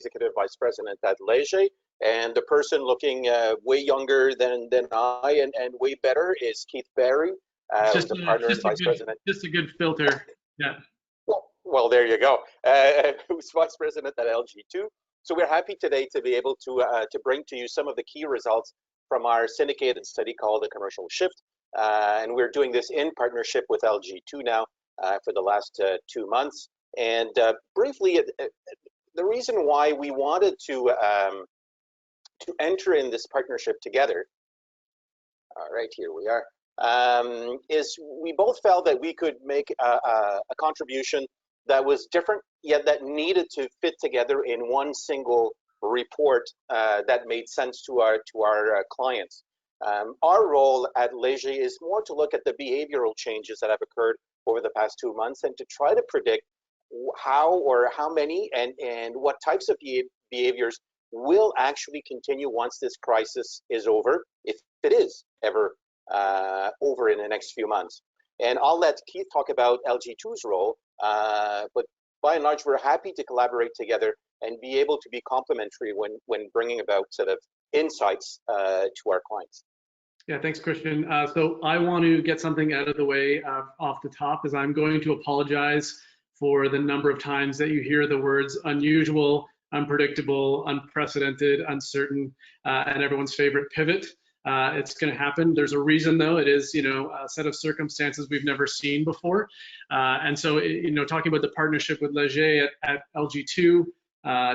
Executive Vice President at Leger, and the person looking way younger than I and way better is Keith Barry, who's the partner and Vice President. Just a good filter, yeah. Well, there you go. Who's Vice President at LG2. So we're happy today to be able to bring to you some of the key results from our syndicated study called The Commercial Shift. And we're doing this in partnership with LG2 now for the last 2 months. And briefly, the reason why we wanted to enter in this partnership together, all right, here we are, is we both felt that we could make a contribution that was different, yet that needed to fit together in one single report that made sense to our clients. Our role at Leger is more to look at the behavioral changes that have occurred over the past 2 months and to try to predict how many and what types of behaviors will actually continue once this crisis is over, if it is ever over in the next few months. And I'll let Keith talk about LG2's role, but by and large, we're happy to collaborate together and be able to be complementary when bringing about sort of insights to our clients. Yeah, thanks, Christian. So I want to get something out of the way off the top, as I'm going to apologize for the number of times that you hear the words unusual, unpredictable, unprecedented, uncertain, and everyone's favorite pivot. It's going to happen. There's a reason, though. It is, a set of circumstances we've never seen before. And so, talking about the partnership with Leger at LG2,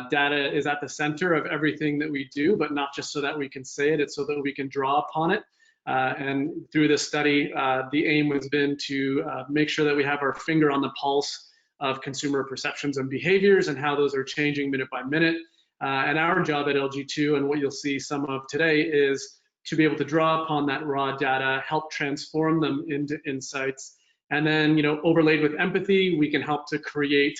data is at the center of everything that we do, but not just so that we can say it, it's so that we can draw upon it. And through this study, the aim has been to make sure that we have our finger on the pulse of consumer perceptions and behaviors and how those are changing minute by minute. And our job at LG2, and what you'll see some of today, is to be able to draw upon that raw data, help transform them into insights, and then, overlaid with empathy, we can help to create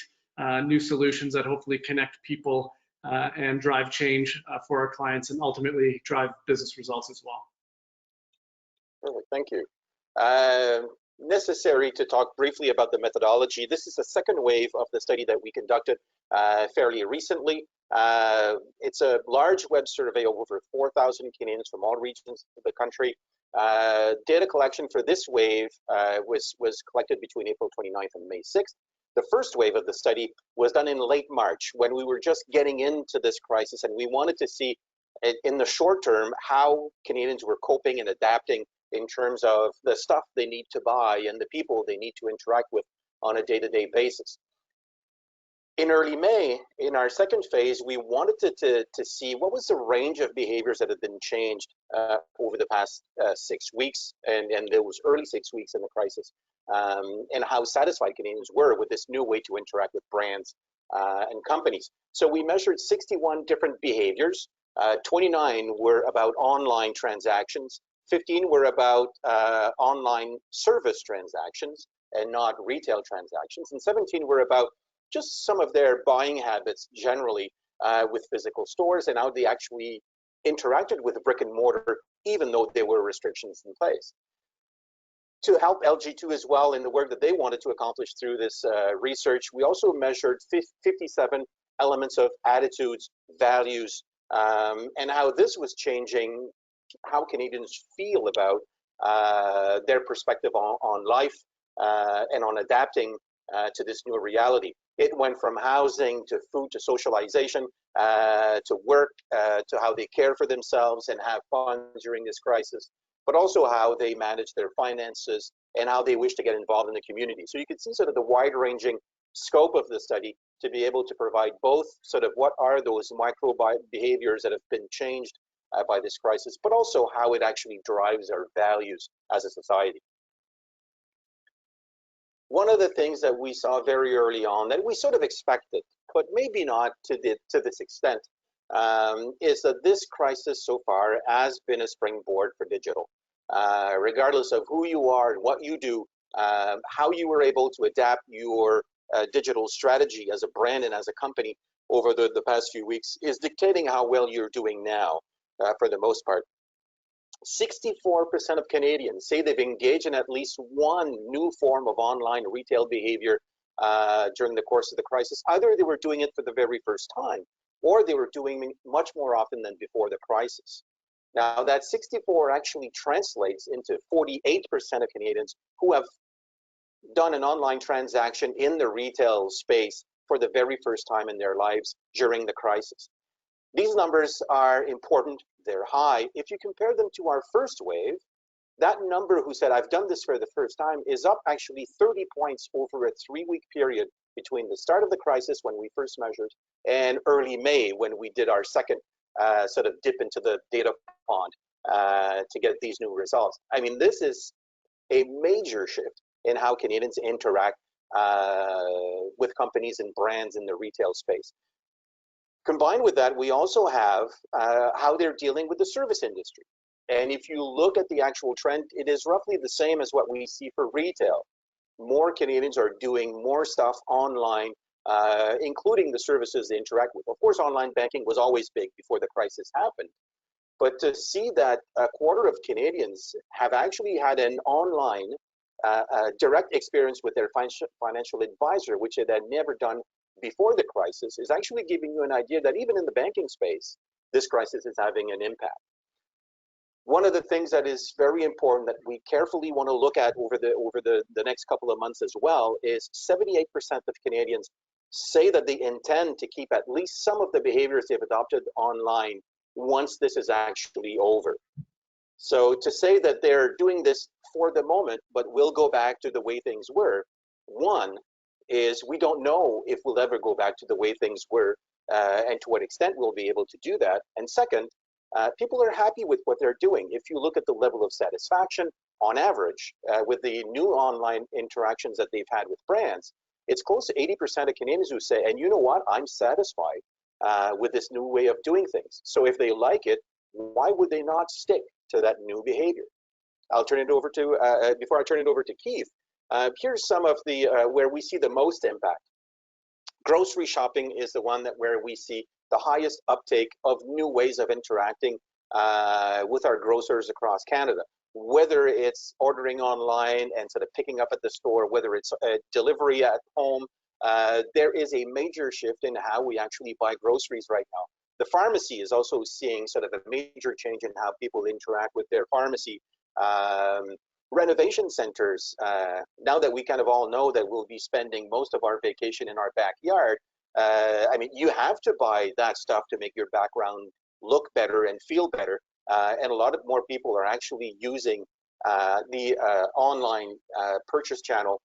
new solutions that hopefully connect people and drive change for our clients and ultimately drive business results as well. Perfect, thank you. Necessary to talk briefly about the methodology. This is the second wave of the study that we conducted fairly recently. It's a large web survey of over 4,000 Canadians from all regions of the country. Data collection for this wave was collected between April 29th and May 6th. The first wave of the study was done in late March when we were just getting into this crisis, and we wanted to see in the short term how Canadians were coping and adapting in terms of the stuff they need to buy and the people they need to interact with on a day-to-day basis. In early May, in our second phase, we wanted to see what was the range of behaviors that had been changed over the past 6 weeks and those early 6 weeks in the crisis, and how satisfied Canadians were with this new way to interact with brands and companies. So we measured 61 different behaviors. 29 were about online transactions. 15 were about online service transactions and not retail transactions. And 17 were about just some of their buying habits generally with physical stores and how they actually interacted with brick and mortar, even though there were restrictions in place. To help LG2 as well in the work that they wanted to accomplish through this research, we also measured 57 elements of attitudes, values, and how this was changing how Canadians feel about their perspective on life and on adapting to this new reality. It went from housing to food to socialization to work to how they care for themselves and have fun during this crisis, but also how they manage their finances and how they wish to get involved in the community. So you can see sort of the wide-ranging scope of the study to be able to provide both sort of what are those micro behaviors that have been changed by this crisis, but also how it actually drives our values as a society. One of the things that we saw very early on that we sort of expected, but maybe not to this extent, is that this crisis so far has been a springboard for digital. Regardless of who you are and what you do, how you were able to adapt your digital strategy as a brand and as a company over the past few weeks is dictating how well you're doing now, for the most part. 64% of Canadians say they've engaged in at least one new form of online retail behavior during the course of the crisis. Either they were doing it for the very first time, or they were doing much more often than before the crisis. Now, that 64 actually translates into 48% of Canadians who have done an online transaction in the retail space for the very first time in their lives during the crisis. These numbers are important, they're high. If you compare them to our first wave, that number who said, I've done this for the first time, is up actually 30 points over a 3-week period between the start of the crisis when we first measured and early May when we did our second sort of dip into the data pond to get these new results. I mean, this is a major shift in how Canadians interact with companies and brands in the retail space. Combined with that, we also have how they're dealing with the service industry. And if you look at the actual trend, it is roughly the same as what we see for retail. More Canadians are doing more stuff online, including the services they interact with. Of course, online banking was always big before the crisis happened. But to see that a quarter of Canadians have actually had an online direct experience with their financial advisor, which they had never done before the crisis, is actually giving you an idea that even in the banking space, this crisis is having an impact. One of the things that is very important that we carefully want to look at over the next couple of months as well is 78% of Canadians say that they intend to keep at least some of the behaviors they've adopted online once this is actually over. So to say that they're doing this for the moment, but will go back to the way things were, one is we don't know if we'll ever go back to the way things were and to what extent we'll be able to do that. And second, people are happy with what they're doing. If you look at the level of satisfaction on average with the new online interactions that they've had with brands, it's close to 80% of Canadians who say, and you know what, I'm satisfied with this new way of doing things. So if they like it, why would they not stick to that new behavior? I'll turn it over to, before I turn it over to Keith, here's some of the, where we see the most impact. Grocery shopping is the one where we see the highest uptake of new ways of interacting with our grocers across Canada. Whether it's ordering online and sort of picking up at the store, whether it's delivery at home, there is a major shift in how we actually buy groceries right now. The pharmacy is also seeing sort of a major change in how people interact with their pharmacy. Renovation centers, now that we kind of all know that we'll be spending most of our vacation in our backyard, I mean, you have to buy that stuff to make your background look better and feel better. And a lot of more people are actually using the online purchase channel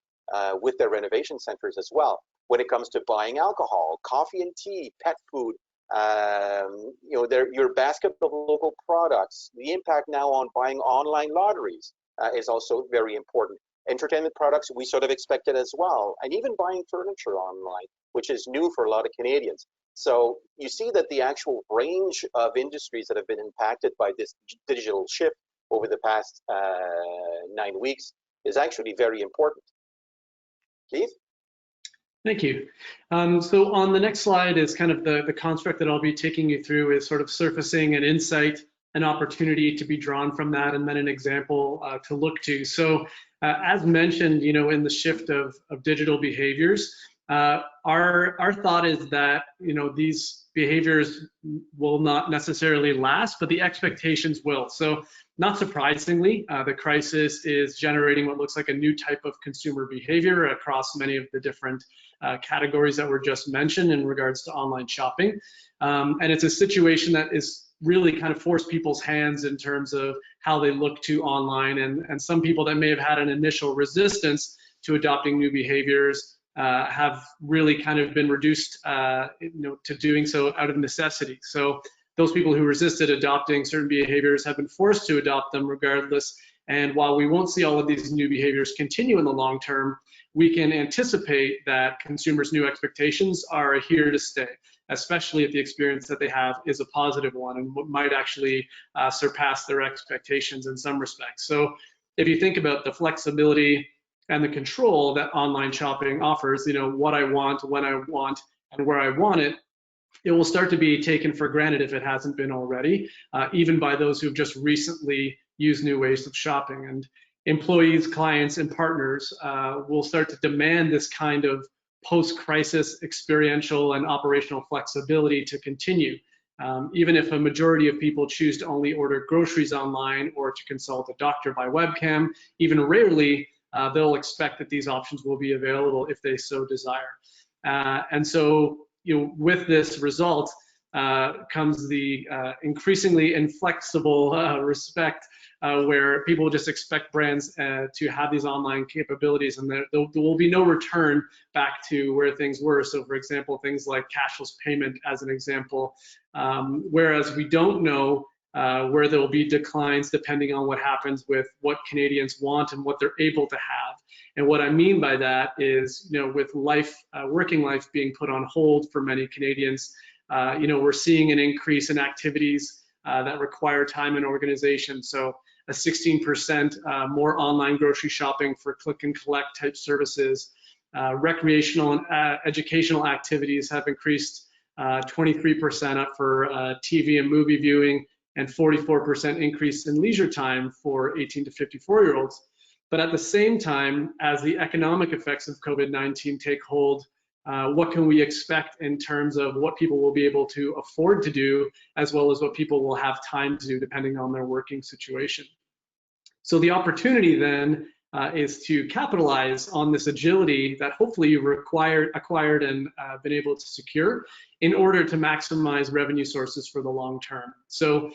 with their renovation centers as well. When it comes to buying alcohol, coffee and tea, pet food, you know, your basket of local products, the impact now on buying online lotteries is also very important. Entertainment products, we sort of expected as well, and even buying furniture online, which is new for a lot of Canadians. So you see that the actual range of industries that have been impacted by this digital shift over the past 9 weeks is actually very important. Keith? Thank you. So on the next slide is kind of the construct that I'll be taking you through is sort of surfacing an insight, an opportunity to be drawn from that, and then an example to look to. So as mentioned, you know, in the shift of digital behaviors, our thought is that, you know, these behaviors will not necessarily last, but the expectations will. So not surprisingly, the crisis is generating what looks like a new type of consumer behavior across many of the different categories that were just mentioned in regards to online shopping. And it's a situation that is really kind of forced people's hands in terms of how they look to online, and some people that may have had an initial resistance to adopting new behaviors have really kind of been reduced you know, to doing so out of necessity. So those people who resisted adopting certain behaviors have been forced to adopt them regardless. And while we won't see all of these new behaviors continue in the long term, we can anticipate that consumers' new expectations are here to stay, especially if the experience that they have is a positive one and might actually surpass their expectations in some respects. So if you think about the flexibility and the control that online shopping offers, you know, what I want, when I want, and where I want it, it will start to be taken for granted if it hasn't been already, even by those who've just recently used new ways of shopping. And employees, clients, and partners will start to demand this kind of post-crisis experiential and operational flexibility to continue. Even if a majority of people choose to only order groceries online or to consult a doctor by webcam, even rarely, they'll expect that these options will be available if they so desire. And so, with this result comes the increasingly inflexible respect, where people just expect brands to have these online capabilities, and there will be no return back to where things were. So, for example, things like cashless payment as an example, whereas we don't know where there will be declines depending on what happens with what Canadians want and what they're able to have. And what I mean by that is, with life, working life being put on hold for many Canadians, we're seeing an increase in activities that require time and organization. So a 16% more online grocery shopping for click and collect type services. Recreational and educational activities have increased 23% up for TV and movie viewing, and 44% increase in leisure time for 18 to 54-year-olds. But at the same time, as the economic effects of COVID-19 take hold, what can we expect in terms of what people will be able to afford to do, as well as what people will have time to do depending on their working situation? So the opportunity then is to capitalize on this agility that hopefully you've acquired and been able to secure in order to maximize revenue sources for the long term. So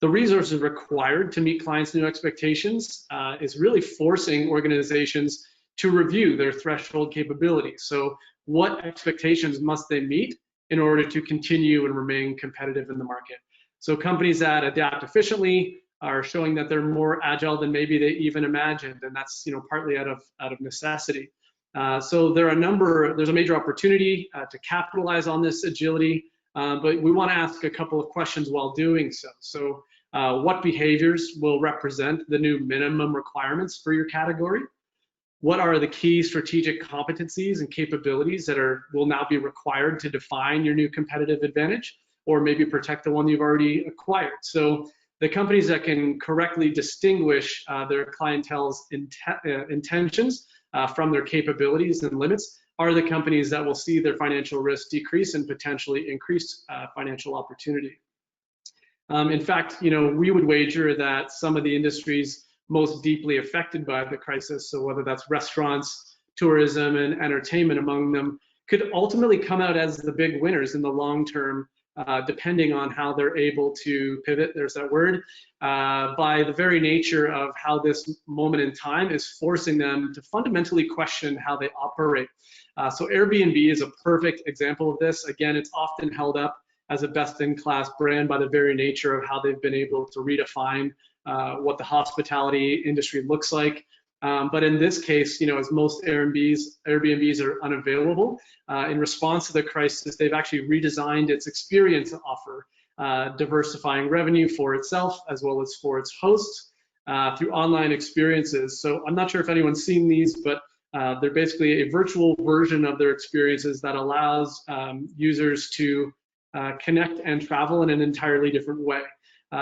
the resources required to meet clients' new expectations is really forcing organizations to review their threshold capabilities. So what expectations must they meet in order to continue and remain competitive in the market? So companies that adapt efficiently are showing that they're more agile than maybe they even imagined, and that's partly out of necessity. So there's a major opportunity to capitalize on this agility, but we want to ask a couple of questions while doing so. So what behaviors will represent the new minimum requirements for your category? What are the key strategic competencies and capabilities that will now be required to define your new competitive advantage, or maybe protect the one you've already acquired? So the companies that can correctly distinguish their clientele's intentions from their capabilities and limits are the companies that will see their financial risk decrease and potentially increase financial opportunity. In fact, we would wager that some of the industries most deeply affected by the crisis, so whether that's restaurants, tourism, and entertainment among them, could ultimately come out as the big winners in the long term, depending on how they're able to pivot, there's that word, by the very nature of how this moment in time is forcing them to fundamentally question how they operate. So Airbnb is a perfect example of this. Again, it's often held up as a best-in-class brand by the very nature of how they've been able to redefine what the hospitality industry looks like. But in this case, as most Airbnbs are unavailable, in response to the crisis, they've actually redesigned its experience offer, diversifying revenue for itself as well as for its hosts through online experiences. So I'm not sure if anyone's seen these, but they're basically a virtual version of their experiences that allows users to connect and travel in an entirely different way.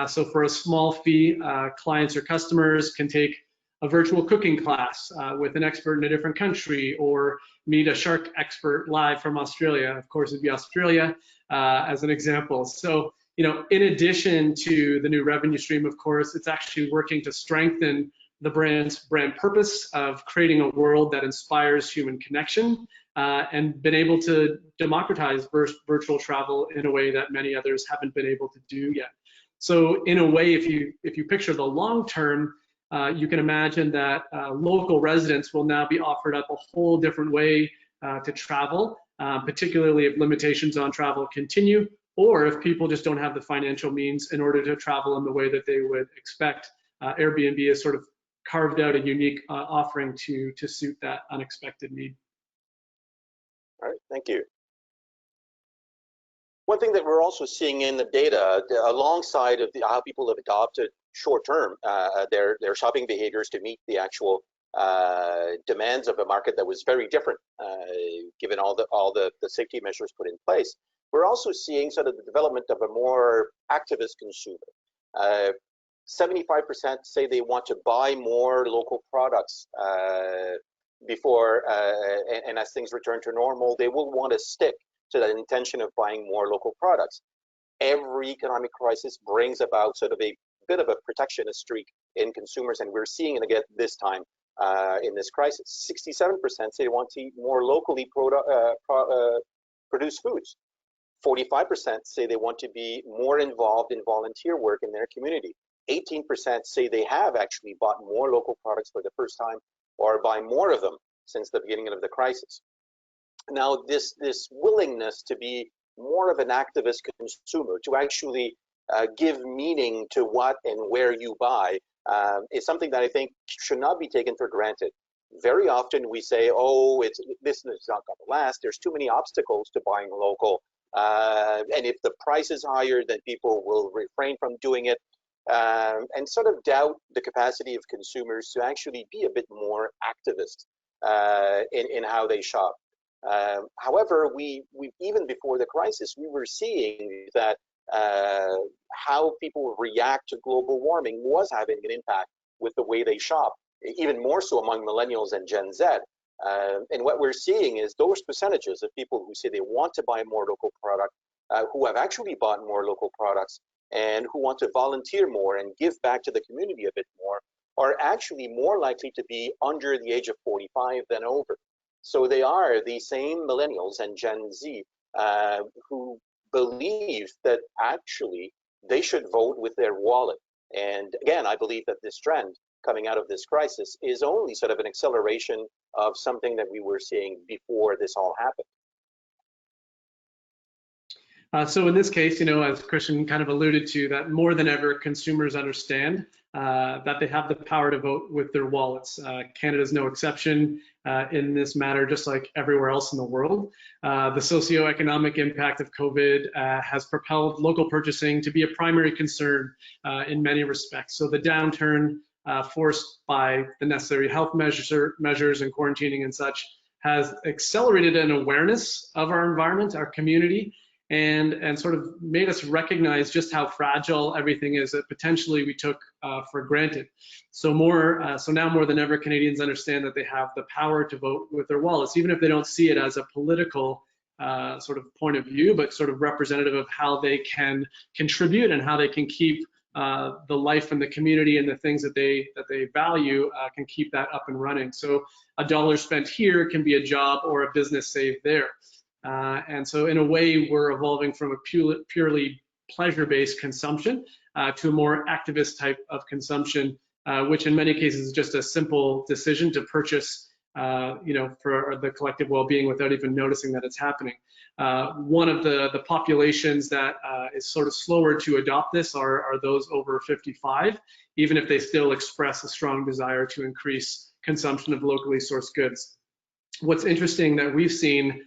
So for a small fee, clients or customers can take a virtual cooking class with an expert in a different country, or meet a shark expert live from Australia. Of course, it'd be Australia as an example. So, in addition to the new revenue stream, of course, it's actually working to strengthen the brand's brand purpose of creating a world that inspires human connection, and been able to democratize virtual travel in a way that many others haven't been able to do yet. So in a way, if you picture the long term, you can imagine that local residents will now be offered up a whole different way to travel, particularly if limitations on travel continue, or if people just don't have the financial means in order to travel in the way that they would expect. Airbnb has sort of carved out a unique offering to suit that unexpected need. All right, thank you. One thing that we're also seeing in the data, alongside of how people have adopted short-term their shopping behaviors to meet the actual demands of a market that was very different, given all the safety measures put in place, we're also seeing sort of the development of a more activist consumer. 75% say they want to buy more local products. before, and as things return to normal, they will want to stick to that intention of buying more local products. Every economic crisis brings about sort of a bit of a protectionist streak in consumers, and we're seeing it again this time in this crisis. 67% say they want to eat more locally produced foods. 45% say they want to be more involved in volunteer work in their community. 18% say they have actually bought more local products for the first time or buy more of them since the beginning of the crisis. Now, this willingness to be more of an activist consumer, to actually give meaning to what and where you buy, is something that I think should not be taken for granted. Very often we say, oh, this is not going to last. There's too many obstacles to buying local. And if the price is higher, then people will refrain from doing it, and sort of doubt the capacity of consumers to actually be a bit more activist in how they shop. However, we even before the crisis, we were seeing that how people react to global warming was having an impact with the way they shop, even more so among millennials and Gen Z. And what we're seeing is those percentages of people who say they want to buy more local product, who have actually bought more local products, and who want to volunteer more and give back to the community a bit more, are actually more likely to be under the age of 45 than over. So they are the same millennials and Gen Z who believe that actually they should vote with their wallet. And again, I believe that this trend coming out of this crisis is only sort of an acceleration of something that we were seeing before this all happened. So in this case, as Christian kind of alluded to, that more than ever, consumers understand that they have the power to vote with their wallets. Canada's no exception in this matter, just like everywhere else in the world. The socioeconomic impact of COVID has propelled local purchasing to be a primary concern in many respects. So the downturn forced by the necessary health measures and quarantining and such has accelerated an awareness of our environment, our community, and sort of made us recognize just how fragile everything is that potentially we took for granted. So now more than ever, Canadians understand that they have the power to vote with their wallets, even if they don't see it as a political sort of point of view, but sort of representative of how they can contribute and how they can keep the life and the community and the things that they value can keep that up and running. So a dollar spent here can be a job or a business saved there. And so in a way, we're evolving from a purely pleasure-based consumption to a more activist type of consumption, which in many cases is just a simple decision to purchase, for the collective well-being without even noticing that it's happening. One of the populations that is sort of slower to adopt this are those over 55, even if they still express a strong desire to increase consumption of locally sourced goods. What's interesting that we've seen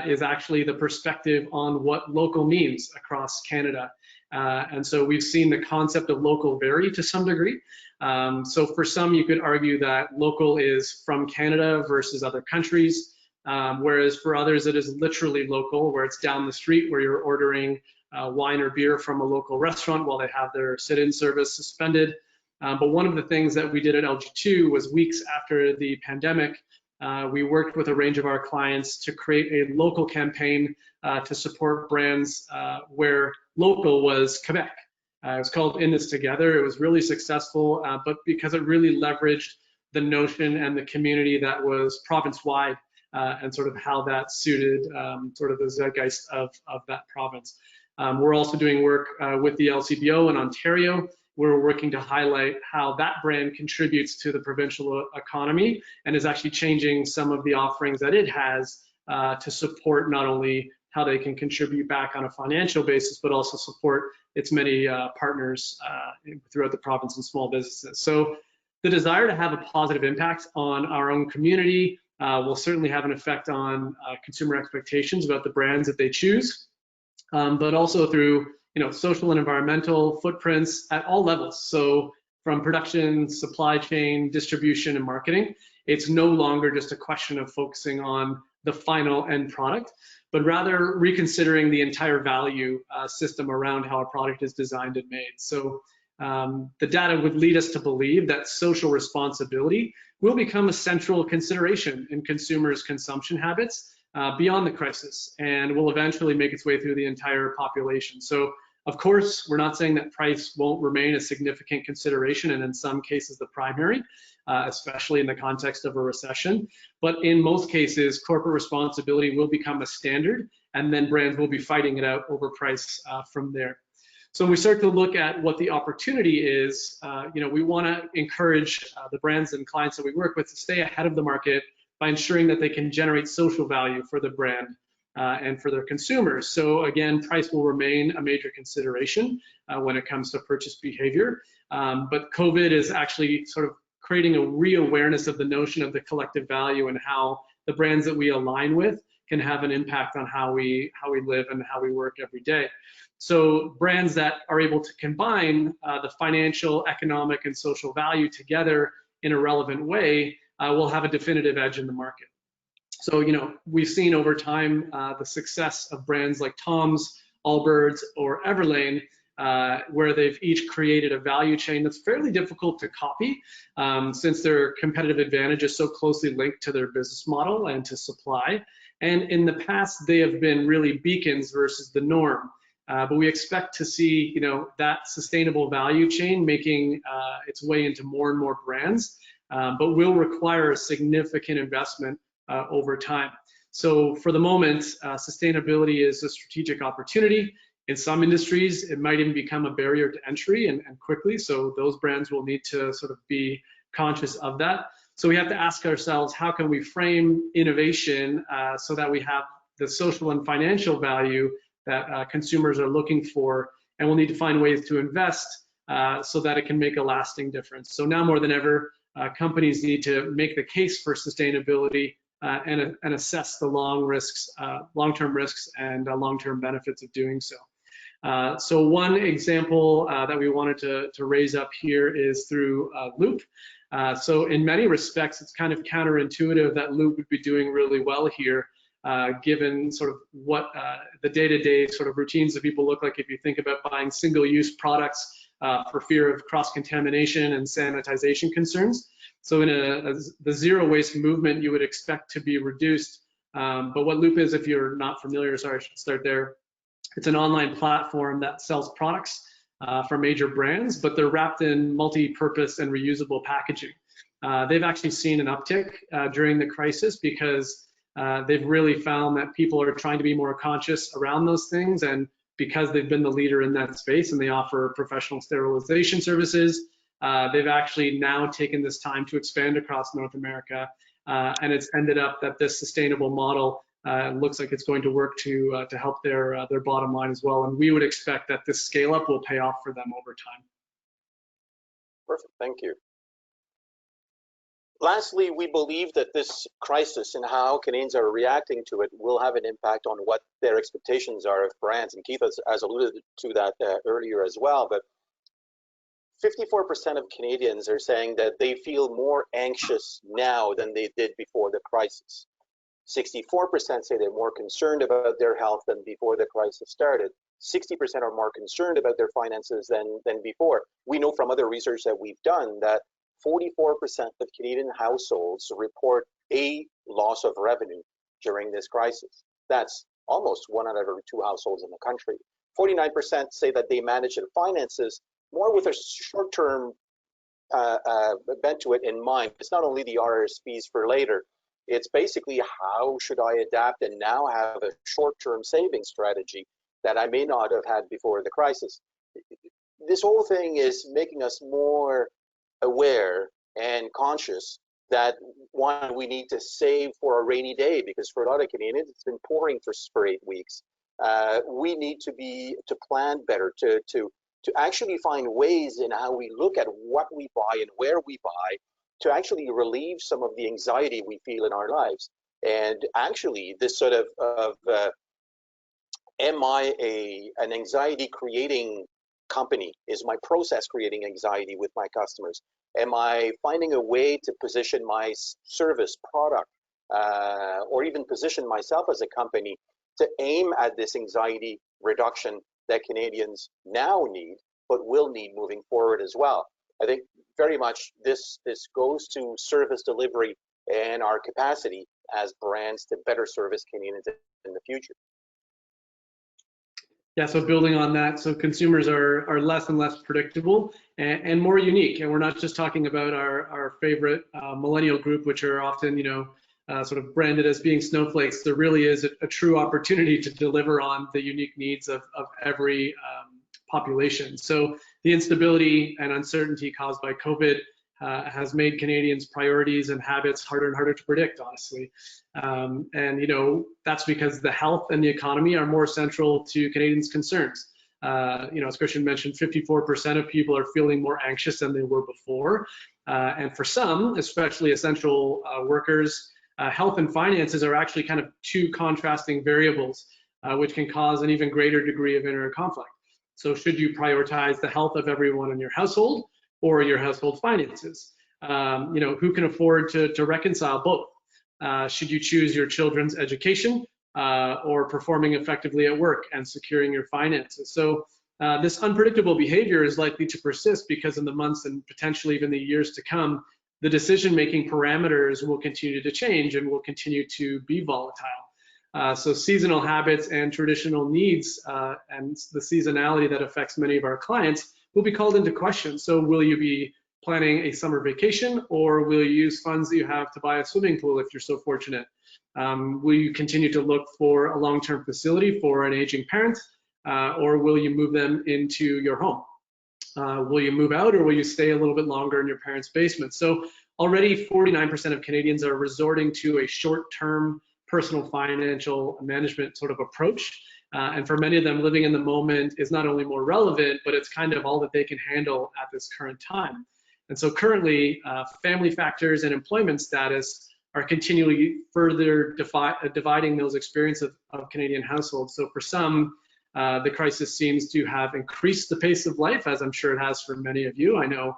is actually the perspective on what local means across Canada. And so we've seen the concept of local vary to some degree. So for some, you could argue that local is from Canada versus other countries, whereas for others, it is literally local, where it's down the street, where you're ordering wine or beer from a local restaurant while they have their sit-in service suspended. But one of the things that we did at LG2 was weeks after the pandemic, we worked with a range of our clients to create a local campaign to support brands where local was Quebec. It was called In This Together. It was really successful, but because it really leveraged the notion and the community that was province-wide and sort of how that suited sort of the zeitgeist of that province. We're also doing work with the LCBO in Ontario. We're working to highlight how that brand contributes to the provincial economy and is actually changing some of the offerings that it has to support not only how they can contribute back on a financial basis, but also support its many partners throughout the province and small businesses. So the desire to have a positive impact on our own community will certainly have an effect on consumer expectations about the brands that they choose, but also through social and environmental footprints at all levels. So from production, supply chain, distribution, and marketing, it's no longer just a question of focusing on the final end product, but rather reconsidering the entire value system around how a product is designed and made. So the data would lead us to believe that social responsibility will become a central consideration in consumers' consumption habits beyond the crisis, and will eventually make its way through the entire population. So, of course, we're not saying that price won't remain a significant consideration, and in some cases the primary, especially in the context of a recession. But in most cases, corporate responsibility will become a standard, and then brands will be fighting it out over price from there. So when we start to look at what the opportunity is, we want to encourage the brands and clients that we work with to stay ahead of the market by ensuring that they can generate social value for the brand and for their consumers. So again, price will remain a major consideration when it comes to purchase behavior. But COVID is actually sort of creating a re-awareness of the notion of the collective value and how the brands that we align with can have an impact on how we live and how we work every day. So brands that are able to combine the financial, economic, and social value together in a relevant way will have a definitive edge in the market. So, we've seen over time the success of brands like Tom's, Allbirds, or Everlane, where they've each created a value chain that's fairly difficult to copy, since their competitive advantage is so closely linked to their business model and to supply. And in the past, they have been really beacons versus the norm. But we expect to see, that sustainable value chain making its way into more and more brands, but will require a significant investment over time. So for the moment, sustainability is a strategic opportunity. In some industries, it might even become a barrier to entry and quickly. So those brands will need to sort of be conscious of that. So we have to ask ourselves, how can we frame innovation so that we have the social and financial value that consumers are looking for, and we'll need to find ways to invest so that it can make a lasting difference. So now more than ever, companies need to make the case for sustainability and assess the long-term risks and long-term benefits of doing so. So one example that we wanted to raise up here is through Loop. So in many respects, it's kind of counterintuitive that Loop would be doing really well here, given sort of what the day-to-day sort of routines that people look like if you think about buying single-use products for fear of cross-contamination and sanitization concerns. So in the zero waste movement, you would expect to be reduced. But what Loop is, if you're not familiar, sorry, I should start there. It's an online platform that sells products for major brands, but they're wrapped in multi-purpose and reusable packaging. They've actually seen an uptick during the crisis because they've really found that people are trying to be more conscious around those things, and because they've been the leader in that space and they offer professional sterilization services, they've actually now taken this time to expand across North America, and it's ended up that this sustainable model looks like it's going to work to help their bottom line as well, and we would expect that this scale up will pay off for them over time. Perfect, thank you. Lastly, we believe that this crisis and how Canadians are reacting to it will have an impact on what their expectations are of brands. And Keith has alluded to that earlier as well. But 54% of Canadians are saying that they feel more anxious now than they did before the crisis. 64% say they're more concerned about their health than before the crisis started. 60% are more concerned about their finances than before. We know from other research that we've done that 44% of Canadian households report a loss of revenue during this crisis. That's almost 1 out of every 2 households in the country. 49% say that they manage their finances more with a short-term bent to it in mind. It's not only the RRSPs for later, it's basically how should I adapt and now have a short-term saving strategy that I may not have had before the crisis. This whole thing is making us more aware and conscious that, one, we need to save for a rainy day, because for a lot of Canadians it's been pouring for 8 weeks. We need to plan better, to actually find ways in how we look at what we buy and where we buy to actually relieve some of the anxiety we feel in our lives. And actually this sort of am I an anxiety creating company? Is my process creating anxiety with my customers? Am I finding a way to position my service, product, or even position myself as a company to aim at this anxiety reduction that Canadians now need, but will need moving forward as well. I think very much this goes to service delivery and our capacity as brands to better service Canadians in the future. Yeah, so building on that, so consumers are less and less predictable and more unique. And we're not just talking about our favorite millennial group, which are often, sort of branded as being snowflakes. There really is a true opportunity to deliver on the unique needs of every population. So the instability and uncertainty caused by COVID has made Canadians' priorities and habits harder and harder to predict, honestly. And that's because the health and the economy are more central to Canadians' concerns. As Christian mentioned, 54% of people are feeling more anxious than they were before. And for some, especially essential workers, health and finances are actually kind of two contrasting variables, which can cause an even greater degree of inner conflict. So should you prioritize the health of everyone in your household or your household finances? Who can afford to reconcile both? Should you choose your children's education or performing effectively at work and securing your finances? So this unpredictable behavior is likely to persist because in the months and potentially even the years to come, the decision-making parameters will continue to change and will continue to be volatile. So seasonal habits and traditional needs and the seasonality that affects many of our clients will be called into question. So will you be planning a summer vacation, or will you use funds that you have to buy a swimming pool if you're so fortunate? Will you continue to look for a long-term facility for an aging parent, or will you move them into your home? Will you move out, or will you stay a little bit longer in your parents' basement? So already 49% of Canadians are resorting to a short-term personal financial management sort of approach. And for many of them, living in the moment is not only more relevant, but it's kind of all that they can handle at this current time. And so currently, family factors and employment status are continually further dividing those experiences of Canadian households. So for some, the crisis seems to have increased the pace of life, as I'm sure it has for many of you. I know,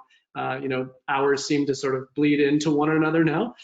hours seem to sort of bleed into one another now.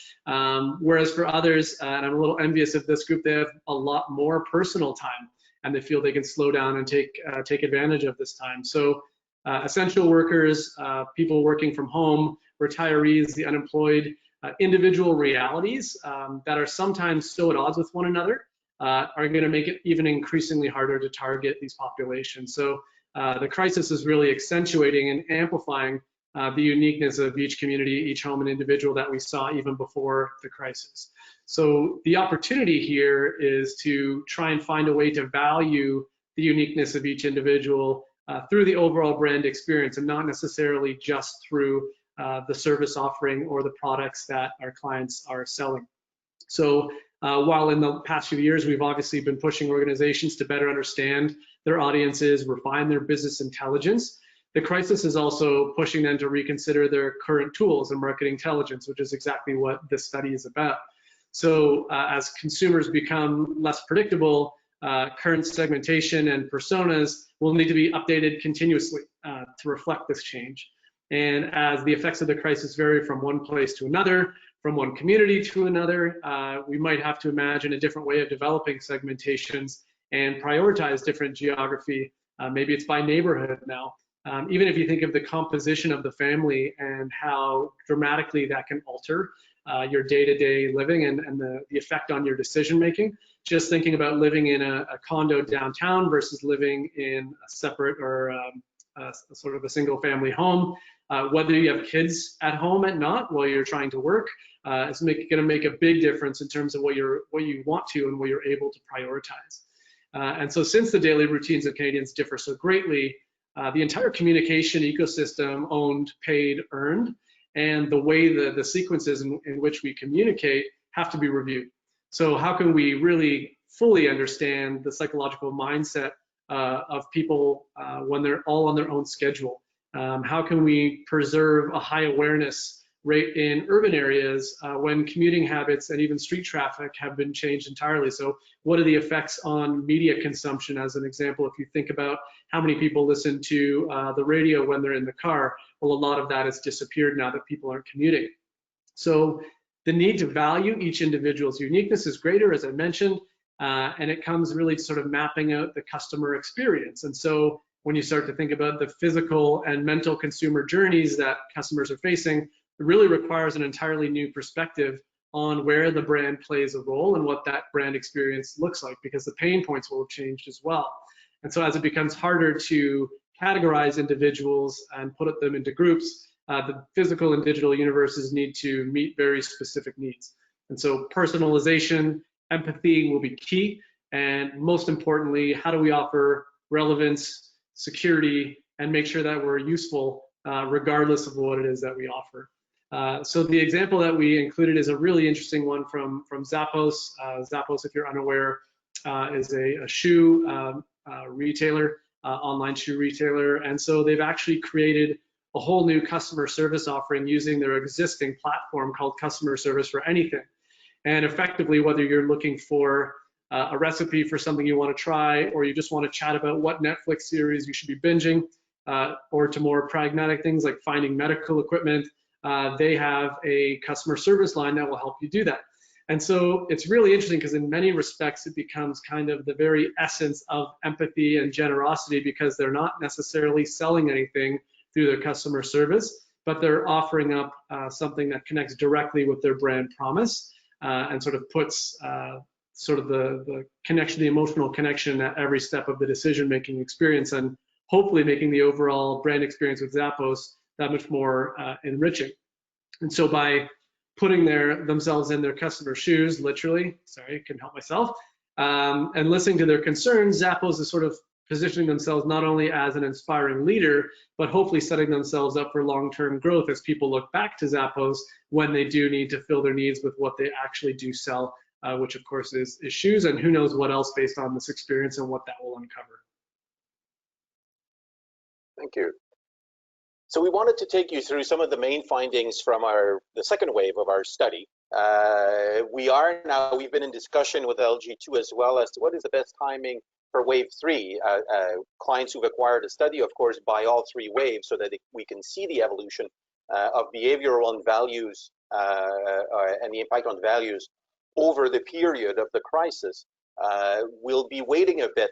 Whereas for others, and I'm a little envious of this group, they have a lot more personal time, and they feel they can slow down and take advantage of this time. So essential workers, people working from home, retirees, the unemployed, individual realities that are sometimes so at odds with one another are going to make it even increasingly harder to target these populations. So the crisis is really accentuating and amplifying the uniqueness of each community, each home and individual that we saw even before the crisis. So the opportunity here is to try and find a way to value the uniqueness of each individual through the overall brand experience, and not necessarily just through the service offering or the products that our clients are selling. So while in the past few years, we've obviously been pushing organizations to better understand their audiences, refine their business intelligence, the crisis is also pushing them to reconsider their current tools and marketing intelligence, which is exactly what this study is about. So as consumers become less predictable, current segmentation and personas will need to be updated continuously to reflect this change. And as the effects of the crisis vary from one place to another, from one community to another, we might have to imagine a different way of developing segmentations and prioritize different geography. Maybe it's by neighborhood now. Even if you think of the composition of the family and how dramatically that can alter your day-to-day living and the effect on your decision-making, just thinking about living in a condo downtown versus living in a separate or sort of a single-family home, whether you have kids at home or not while you're trying to work, it's going to make a big difference in terms of what you want to and what you're able to prioritize. And so since the daily routines of Canadians differ so greatly, the entire communication ecosystem, owned, paid, earned, and the way the sequences in which we communicate have to be reviewed. So how can we really fully understand the psychological mindset of people when they're all on their own schedule? How can we preserve a high awareness rate in urban areas when commuting habits and even street traffic have been changed entirely? So what are the effects on media consumption, as an example? If you think about how many people listen to the radio when they're in the car, well, a lot of that has disappeared now that people aren't commuting. So the need to value each individual's uniqueness is greater, as I mentioned, and it comes really sort of mapping out the customer experience. And so when you start to think about the physical and mental consumer journeys that customers are facing, it really requires an entirely new perspective on where the brand plays a role and what that brand experience looks like, because the pain points will have changed as well. And so as it becomes harder to categorize individuals and put them into groups, the physical and digital universes need to meet very specific needs. And so personalization, empathy will be key. And most importantly, how do we offer relevance, security, and make sure that we're useful regardless of what it is that we offer. So the example that we included is a really interesting one from Zappos. Zappos, if you're unaware, is a shoe retailer, online shoe retailer. And so they've actually created a whole new customer service offering using their existing platform called Customer Service for Anything. And effectively, whether you're looking for a recipe for something you want to try, or you just want to chat about what Netflix series you should be binging, or to more pragmatic things like finding medical equipment, they have a customer service line that will help you do that. And so it's really interesting because in many respects, it becomes kind of the very essence of empathy and generosity, because they're not necessarily selling anything through their customer service, but they're offering up something that connects directly with their brand promise and sort of puts sort of the connection, the emotional connection at every step of the decision-making experience, and hopefully making the overall brand experience with Zappos that much more enriching. And so by putting themselves in their customer's shoes, literally, sorry, couldn't help myself, and listening to their concerns, Zappos is sort of positioning themselves not only as an inspiring leader, but hopefully setting themselves up for long-term growth as people look back to Zappos when they do need to fill their needs with what they actually do sell, which of course is shoes, and who knows what else based on this experience and what that will uncover. Thank you. So we wanted to take you through some of the main findings from the second wave of our study. We've been in discussion with LG2 as well as to what is the best timing for wave 3. Clients who've acquired a study, of course, buy all 3 waves so that we can see the evolution of behavioral and values and the impact on values over the period of the crisis. We'll be waiting a bit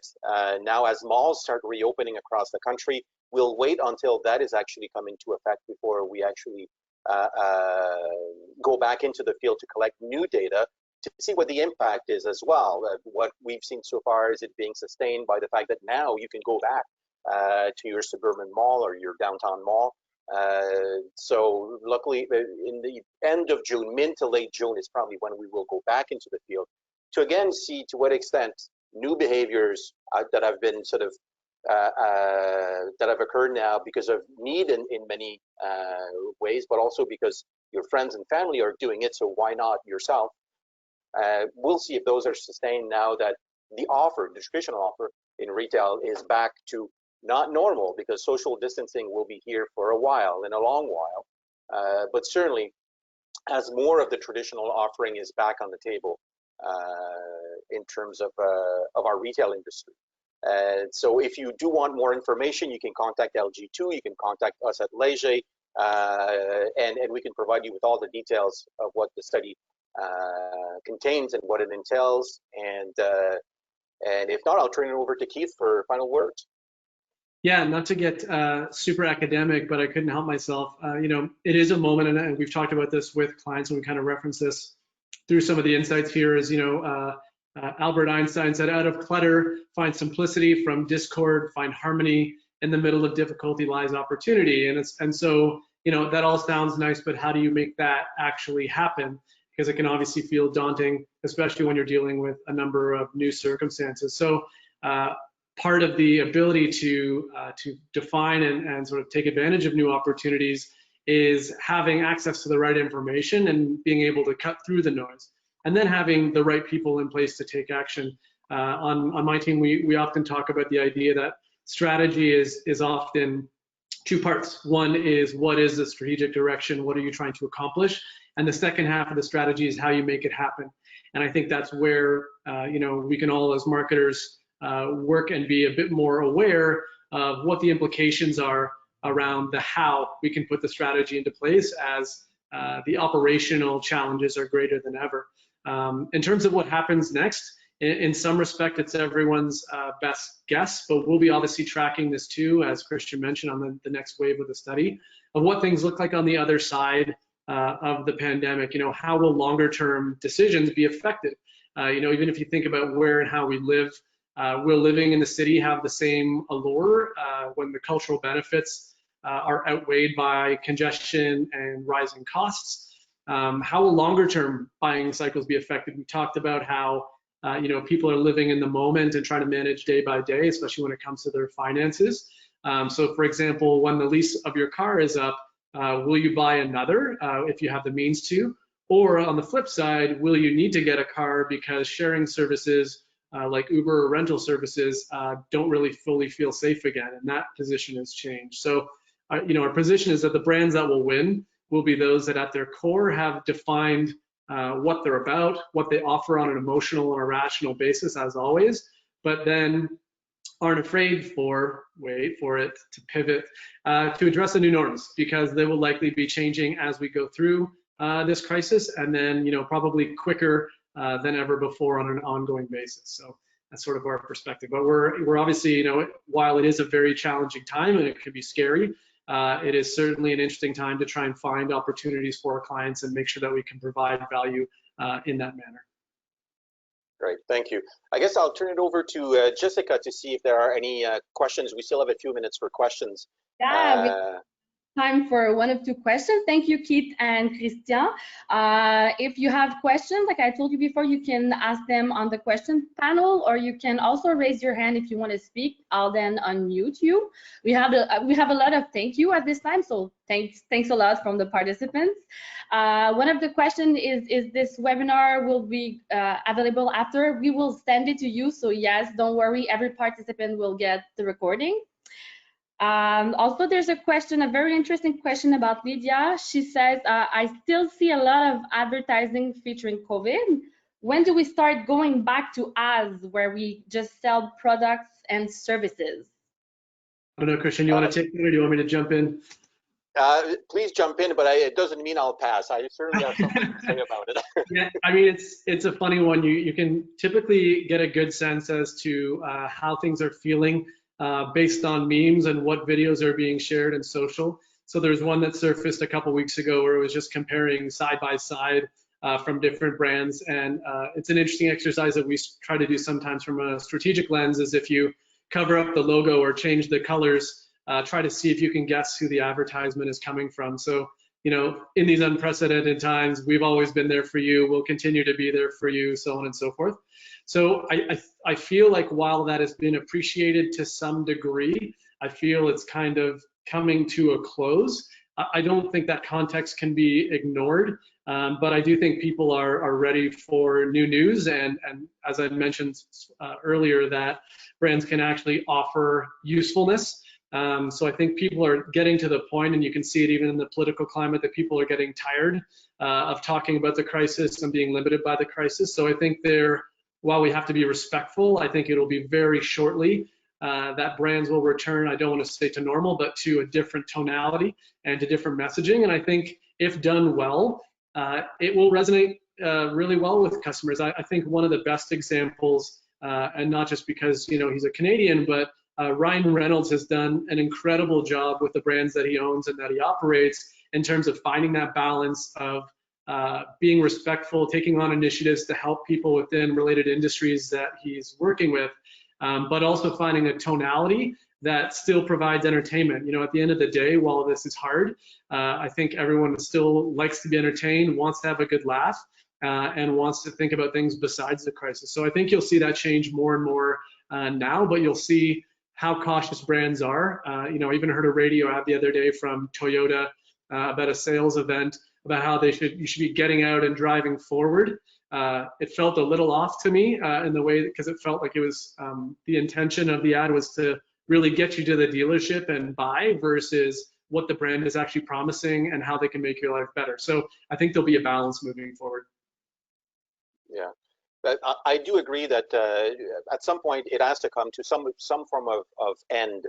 now as malls start reopening across the country. We'll wait until that is actually come into effect before we actually go back into the field to collect new data to see what the impact is as well. What we've seen so far is it being sustained by the fact that now you can go back to your suburban mall or your downtown mall. So luckily, in the end of June, mid to late June is probably when we will go back into the field to again see to what extent new behaviors that have been sort of that have occurred now because of need in many ways, but also because your friends and family are doing it, so why not yourself? We'll see if those are sustained now that the traditional offer in retail is back to not normal, because social distancing will be here for a while, and a long while. But certainly, as more of the traditional offering is back on the table in terms of our retail industry. So if you do want more information, you can contact LG2, you can contact us at Léger, and we can provide you with all the details of what the study contains and what it entails. And if not, I'll turn it over to Keith for final words. Yeah, not to get super academic, but I couldn't help myself. It is a moment, and we've talked about this with clients, and we kind of reference this through some of the insights here, is, Albert Einstein said, out of clutter, find simplicity, from discord, find harmony, in the middle of difficulty lies opportunity. And so, that all sounds nice, but how do you make that actually happen? Because it can obviously feel daunting, especially when you're dealing with a number of new circumstances. So part of the ability to define and sort of take advantage of new opportunities is having access to the right information and being able to cut through the noise, and then having the right people in place to take action. On my team, we often talk about the idea that strategy is often 2 parts. One is, what is the strategic direction? What are you trying to accomplish? And the second half of the strategy is how you make it happen. And I think that's where we can all, as marketers, work and be a bit more aware of what the implications are around the how we can put the strategy into place as the operational challenges are greater than ever. In terms of what happens next, in some respect, it's everyone's best guess, but we'll be obviously tracking this too, as Christian mentioned, on the next wave of the study, of what things look like on the other side of the pandemic. How will longer term decisions be affected? Even if you think about where and how we live, will living in the city have the same allure when the cultural benefits are outweighed by congestion and rising costs? How will longer term buying cycles be affected? We talked about how people are living in the moment and trying to manage day by day, especially when it comes to their finances. So for example, when the lease of your car is up, will you buy another if you have the means to? Or on the flip side, will you need to get a car because sharing services like Uber or rental services don't really fully feel safe again, and that position has changed. So our position is that the brands that will win will be those that at their core have defined what they're about, what they offer on an emotional or rational basis, as always, but then aren't afraid wait for it to pivot, to address the new norms, because they will likely be changing as we go through this crisis, and then probably quicker than ever before on an ongoing basis. So that's sort of our perspective. But we're obviously, while it is a very challenging time and it can be scary, it is certainly an interesting time to try and find opportunities for our clients and make sure that we can provide value in that manner. Great, thank you. I guess I'll turn it over to Jessica to see if there are any questions. We still have a few minutes for questions. Yeah, time for one or two questions. Thank you, Keith and Christian. If you have questions, like I told you before, you can ask them on the question panel, or you can also raise your hand if you want to speak. I'll then unmute you. We have a lot of thank you at this time, so thanks a lot from the participants. One of the questions is this webinar will be available after. We will send it to you, so yes, don't worry, every participant will get the recording. Also, there's a question, a very interesting question about Lydia. She says, I still see a lot of advertising featuring COVID. When do we start going back to ads where we just sell products and services? I don't know, Christian, you want to take it, or do you want me to jump in? Please jump in, but it doesn't mean I'll pass. I certainly have something to say about it. Yeah, I mean, it's a funny one. You can typically get a good sense as to how things are feeling based on memes and what videos are being shared in social. So there's one that surfaced a couple weeks ago where it was just comparing side by side from different brands, and it's an interesting exercise that we try to do sometimes from a strategic lens. Is if you cover up the logo or change the colors, try to see if you can guess who the advertisement is coming from. So in these unprecedented times, we've always been there for you. We'll continue to be there for you, so on and so forth. So I feel like while that has been appreciated to some degree, I feel it's kind of coming to a close. I don't think that context can be ignored, but I do think people are ready for new news. And as I mentioned earlier, that brands can actually offer usefulness. So I think people are getting to the point, and you can see it even in the political climate, that people are getting tired of talking about the crisis and being limited by the crisis. So I think while we have to be respectful, I think it'll be very shortly that brands will return, I don't want to say to normal, but to a different tonality and to different messaging. And I think if done well, it will resonate really well with customers. I think one of the best examples, and not just because he's a Canadian, but Ryan Reynolds has done an incredible job with the brands that he owns and that he operates in terms of finding that balance of being respectful, taking on initiatives to help people within related industries that he's working with, but also finding a tonality that still provides entertainment. At the end of the day, while this is hard, I think everyone still likes to be entertained, wants to have a good laugh, and wants to think about things besides the crisis. So I think you'll see that change more and more now, but you'll see how cautious brands are. I even heard a radio ad the other day from Toyota about a sales event about how you should be getting out and driving forward. It felt a little off to me in the way, because it felt like it was the intention of the ad was to really get you to the dealership and buy, versus what the brand is actually promising and how they can make your life better. So I think there'll be a balance moving forward. Yeah. But I do agree that at some point it has to come to some form of end.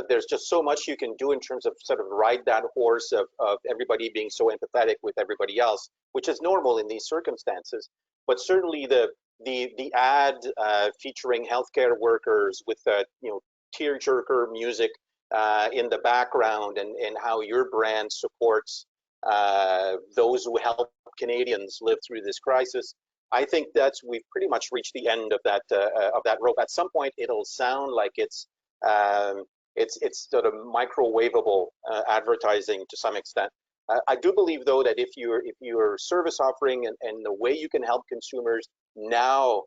There's just so much you can do in terms of sort of ride that horse of everybody being so empathetic with everybody else, which is normal in these circumstances. But certainly the the ad featuring healthcare workers with tearjerker music in the background, and how your brand supports those who help Canadians live through this crisis. I think we've pretty much reached the end of that rope. At some point, it'll sound like it's sort of microwavable advertising to some extent. I do believe, though, that if your service offering and the way you can help consumers now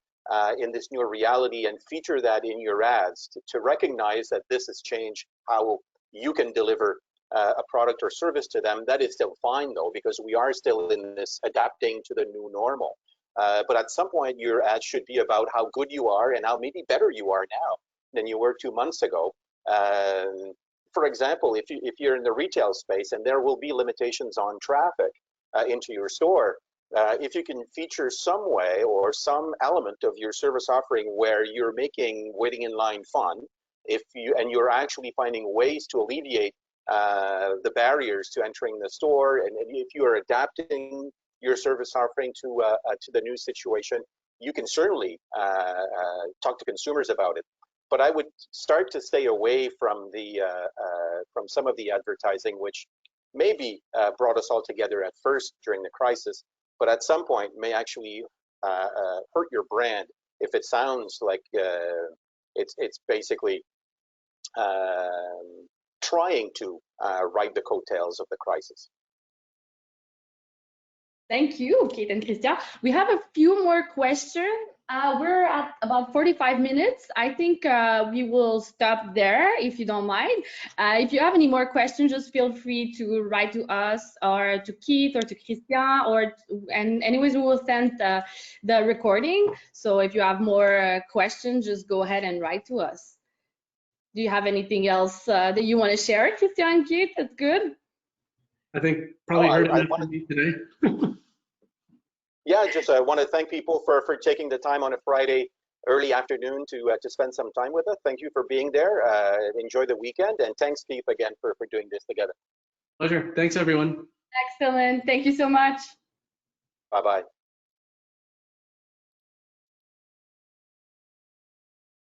in this new reality and feature that in your ads to recognize that this has changed how you can deliver a product or service to them, that is still fine, though, because we are still in this adapting to the new normal. But at some point, your ad should be about how good you are and how maybe better you are now than you were 2 months ago. For example, if you're in the retail space and there will be limitations on traffic into your store, if you can feature some way or some element of your service offering where you're making waiting in line fun, and you're actually finding ways to alleviate the barriers to entering the store, and if you are adapting your service offering to the new situation, you can certainly talk to consumers about it. But I would start to stay away from some of the advertising, which maybe brought us all together at first during the crisis, but at some point may actually hurt your brand if it sounds like it's basically trying to ride the coattails of the crisis. Thank you, Kate and Christian. We have a few more questions. We're at about 45 minutes. I think we will stop there if you don't mind. If you have any more questions, just feel free to write to us or to Keith or to Christian, and anyways, we will send the recording. So if you have more questions, just go ahead and write to us. Do you have anything else that you want to share, Christian and Keith? That's good. I think probably heard enough from me today. Yeah, just I want to thank people for taking the time on a Friday early afternoon to spend some time with us. Thank you for being there. Enjoy the weekend, and thanks, Keith, again for doing this together. Pleasure. Thanks, everyone. Excellent. Thank you so much. Bye-bye.